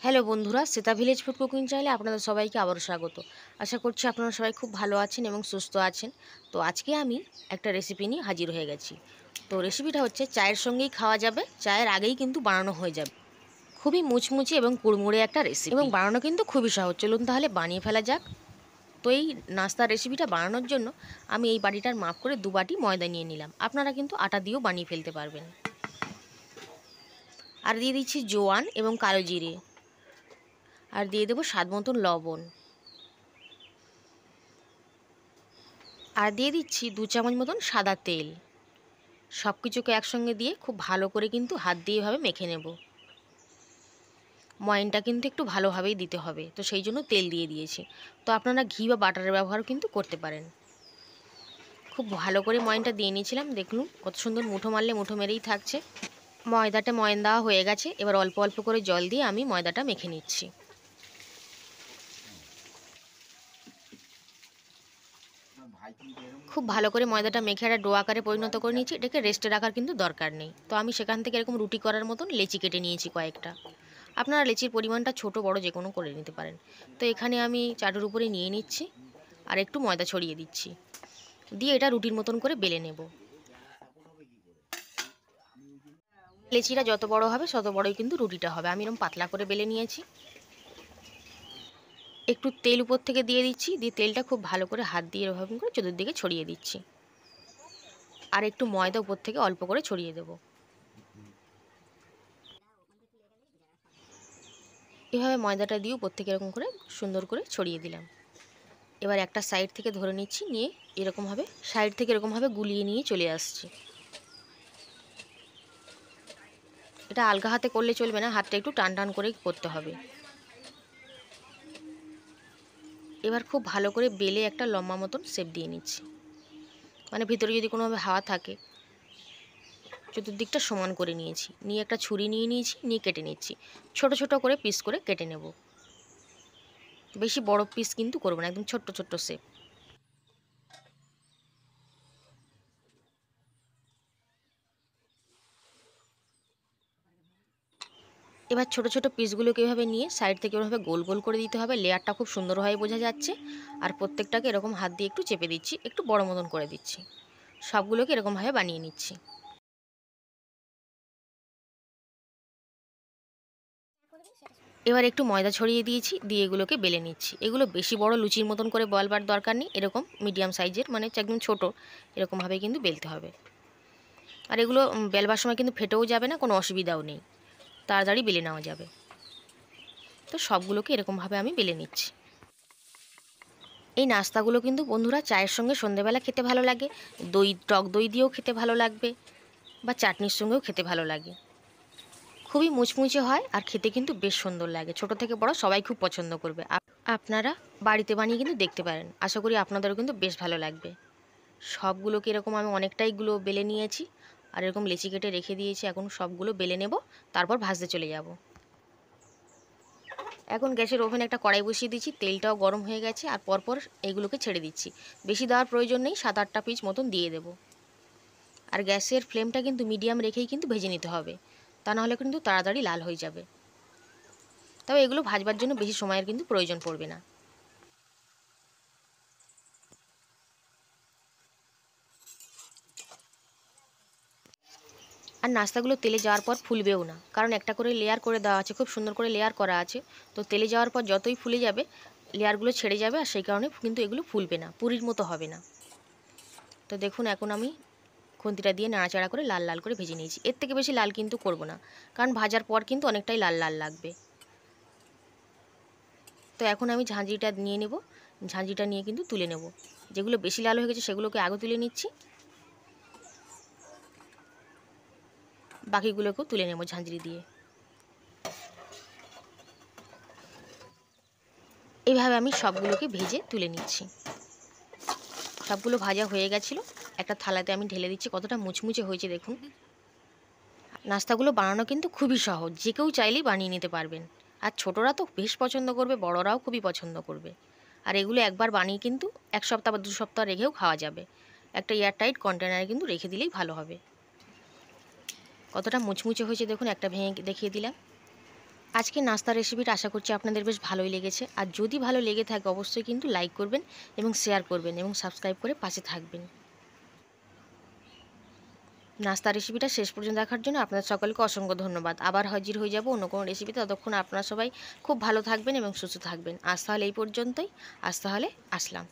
Hello বন্ধুরা, Shweta village food cooking চ্যানেলে আপনাদের সবাইকে আবারও স্বাগত। আশা করছি আপনারা সবাই খুব ভালো আছেন এবং সুস্থ আছেন। তো আজকে আমি একটা রেসিপি নিয়ে হাজির হয়ে গেছি। তো রেসিপিটা হচ্ছে চায়ের সঙ্গেই খাওয়া যাবে, চায়ের আগেই কিন্তু বানানো হয়ে যাবে। খুবই মুচমুচে এবং কুড়মুড়ে একটা রেসিপি এবং বানানো কিন্তু খুবই সহজ। চলুন তাহলে বানিয়ে ফেলা যাক। তো এই নাস্তার রেসিপিটা বানানোর জন্য আমি এই বাটিটার মাপ করে 2 বাটি ময়দা নিয়ে নিলাম। আপনারা কিন্তু আটা দিয়েও বানিয়ে ফেলতে পারবেন। আর দিয়ে দিচ্ছি জোয়ান এবং কালো জিরে, আর দিয়ে দেবো স্বাদ মতন লবণ, আর দিয়ে দিচ্ছি 2 চামচ মতন সাদা তেল। সব কিছুকে একসঙ্গে দিয়ে খুব ভালো করে কিন্তু হাত দিয়ে এভাবে মেখে নেব। ময়ানটা কিন্তু একটু ভালোভাবেই দিতে হবে, তো সেই জন্য তেল দিয়ে দিয়েছি। তো আপনারা ঘি বা বাটারের ব্যবহারও কিন্তু করতে পারেন। খুব ভালো করে ময়ানটা দিয়ে নিয়েছিলাম। দেখুন কত সুন্দর, মুঠো মারলে মুঠো মেরেই থাকছে। ময়দাটা ময়ান দেওয়া হয়ে গেছে। এবার অল্প অল্প করে জল দিয়ে আমি ময়দাটা মেখে নিচ্ছি। খুব ভালো করে ময়দাটা মেখে একটা ডো আকারে পরিণত করে নিয়েছি। এটাকে রেস্টে রাখার কিন্তু দরকার নেই। তো আমি সেখান থেকে এরকম রুটি করার মতন লেচি কেটে নিয়েছি কয়েকটা। আপনারা লেচির পরিমাণটা ছোট বড় যে কোনো করে নিতে পারেন। তো এখানে আমি চাটুর উপরে নিয়ে নিচ্ছি আর একটু ময়দা ছড়িয়ে দিচ্ছি, দিয়ে এটা রুটির মতন করে বেলে নেব। লেচিটা যত বড় হবে তত বড়ই কিন্তু রুটিটা হবে। আমি এরকম পাতলা করে বেলে নিয়েছি। একটু তেল উপর থেকে দিয়ে দিচ্ছি, দিয়ে তেলটা খুব ভালো করে হাত দিয়ে এরকম করে চতুর্দিকে ছড়িয়ে দিচ্ছি। আর একটু ময়দা উপর থেকে অল্প করে ছড়িয়ে দেব। এভাবে ময়দাটা দিয়ে উপর থেকে এরকম করে সুন্দর করে ছড়িয়ে দিলাম। এবার একটা সাইড থেকে ধরে নিচ্ছি, নিয়ে এরকমভাবে সাইড থেকে এরকমভাবে গুলিয়ে নিয়ে চলে আসছি। এটা আলগা হাতে করলে চলবে না, হাতটা একটু টান টান করে করতে হবে। এবার খুব ভালো করে বেলে একটা লম্বা মতন শেপ দিয়ে নিচ্ছি। মানে ভিতরে যদি কোনোভাবে হাওয়া থাকে, চতুর্দিকটা সমান করে নিয়েছি। নিয়ে একটা ছুরি নিয়ে নিয়েছি, নিয়ে কেটে নিচ্ছি। ছোট ছোট করে পিস করে কেটে নেব। বেশি বড় পিস কিন্তু করবো না, একদম ছোট্ট ছোট্ট শেপ। এবার ছোট ছোট পিসগুলোকে এভাবে নিয়ে সাইড থেকে এভাবে গোল গোল করে দিতে হবে। লেয়ারটা খুব সুন্দরভাবে বোঝা যাচ্ছে। আর প্রত্যেকটাকে এরকম হাত দিয়ে একটু চেপে দিচ্ছি, একটু বড় মতন করে দিচ্ছি। সবগুলোকে এরকমভাবে বানিয়ে নিচ্ছি। এবার একটু ময়দা ছড়িয়ে দিয়েছি, দিয়ে এগুলোকে বেলে নিচ্ছি। এগুলো বেশি বড় লুচির মতন করে বলবার দরকার নেই, এরকম মিডিয়াম সাইজের, মানে একদম ছোট এরকমভাবে কিন্তু বেলতে হবে। আর এগুলো বেলবার সময় কিন্তু ফেটেও যাবে না, কোনো অসুবিধাও নেই, তাড়াতাড়ি বেলে নেওয়া যাবে। তো সবগুলোকে এরকমভাবে আমি বেলে নিচ্ছি। এই নাস্তাগুলো কিন্তু বন্ধুরা চায়ের সঙ্গে সন্ধেবেলা খেতে ভালো লাগে, টক দই দিয়েও খেতে ভালো লাগবে, বা চাটনির সঙ্গেও খেতে ভালো লাগে। খুবই মুচমুচে হয় আর খেতে কিন্তু বেশ সুন্দর লাগে। ছোট থেকে বড় সবাই খুব পছন্দ করবে। আপনারা বাড়িতে বানিয়ে কিন্তু দেখতে পারেন। আশা করি আপনাদেরও কিন্তু বেশ ভালো লাগবে। সবগুলোকে এরকম আমি অনেকটাইগুলো বেলে নিয়েছি, আর এরকম লেচি কেটে রেখে দিয়েছি। এখন সবগুলো বেলে নেব, তারপর ভাজতে চলে যাব। এখন গ্যাসের ওভেনে একটা কড়াই বসিয়ে দিচ্ছি। তেলটাও গরম হয়ে গেছে, আর পরপর এইগুলোকে ছেড়ে দিচ্ছি। বেশি দেওয়ার প্রয়োজন নেই, 7-8টা পিস মতন দিয়ে দেব। আর গ্যাসের ফ্লেমটা কিন্তু মিডিয়াম রেখেই কিন্তু ভেজে নিতে হবে, তা নাহলে কিন্তু তাড়াতাড়ি লাল হয়ে যাবে। তবে এগুলো ভাজবার জন্য বেশি সময়ের কিন্তু প্রয়োজন পড়বে না। আর নাস্তাগুলো তেলে যাওয়ার পর ফুলবেও না, কারণ একটা করে লেয়ার করে দেওয়া আছে, খুব সুন্দর করে লেয়ার করা আছে। তো তেলে যাওয়ার পর যতই ফুলে যাবে, লেয়ারগুলো ছেড়ে যাবে, আর সেই কারণে কিন্তু এগুলো ফুলবে না, পুরির মতো হবে না। তো দেখুন এখন আমি খুন্তিটা দিয়ে নাড়াচাড়া করে লাল লাল করে ভেজে নিয়েছি। এর থেকে বেশি লাল কিন্তু করব না, কারণ ভাজার পর কিন্তু অনেকটাই লাল লাল লাগবে। তো এখন আমি ঝাঁঝরিটা নিয়ে নেব। ঝাঁঝরিটা নিয়ে কিন্তু তুলে নেব। যেগুলো বেশি লাল হয়ে গেছে সেগুলোকে আগে তুলে নিচ্ছি, বাকিগুলোকেও তুলে নেব ঝাঁঝরি দিয়ে। এইভাবে আমি সবগুলোকে ভেজে তুলে নিচ্ছি। সবগুলো ভাজা হয়ে গেছিলো। একটা থালাতে আমি ঢেলে দিচ্ছি। কতটা মুচমুচে হয়েছে দেখুন। নাস্তাগুলো বানানো কিন্তু খুবই সহজ, যে কেউ চাইলেই বানিয়ে নিতে পারবেন। আর ছোটরা তো বেশ পছন্দ করবে, বড়রাও খুবই পছন্দ করবে। আর এগুলো একবার বানিয়ে কিন্তু 1 সপ্তাহ বা 2 সপ্তাহ রেখেও খাওয়া যাবে। একটা এয়ারটাইট কন্টেনারে কিন্তু রেখে দিলেই ভালো হবে। কতটা মুচমুচে হয়েছে দেখুন, একটা ভেঙে দেখিয়ে দিলাম। আজকে নাস্তার রেসিপিটা আশা করছি আপনাদের বেশ ভালোই লেগেছে। আর যদি ভালো লেগে থাকে অবশ্যই কিন্তু লাইক করবেন এবং শেয়ার করবেন এবং সাবস্ক্রাইব করে পাশে থাকবেন। নাস্তার রেসিপিটা শেষ পর্যন্ত দেখার জন্য আপনাদের সকলকে অসংখ্য ধন্যবাদ। আবার হাজির হয়ে যাব অন্য কোনো রেসিপিতে। ততক্ষণ আপনারা সবাই খুব ভালো থাকবেন এবং সুস্থ থাকবেন। আজ তাহলে এই পর্যন্তই। আজ তাহলে আসলাম।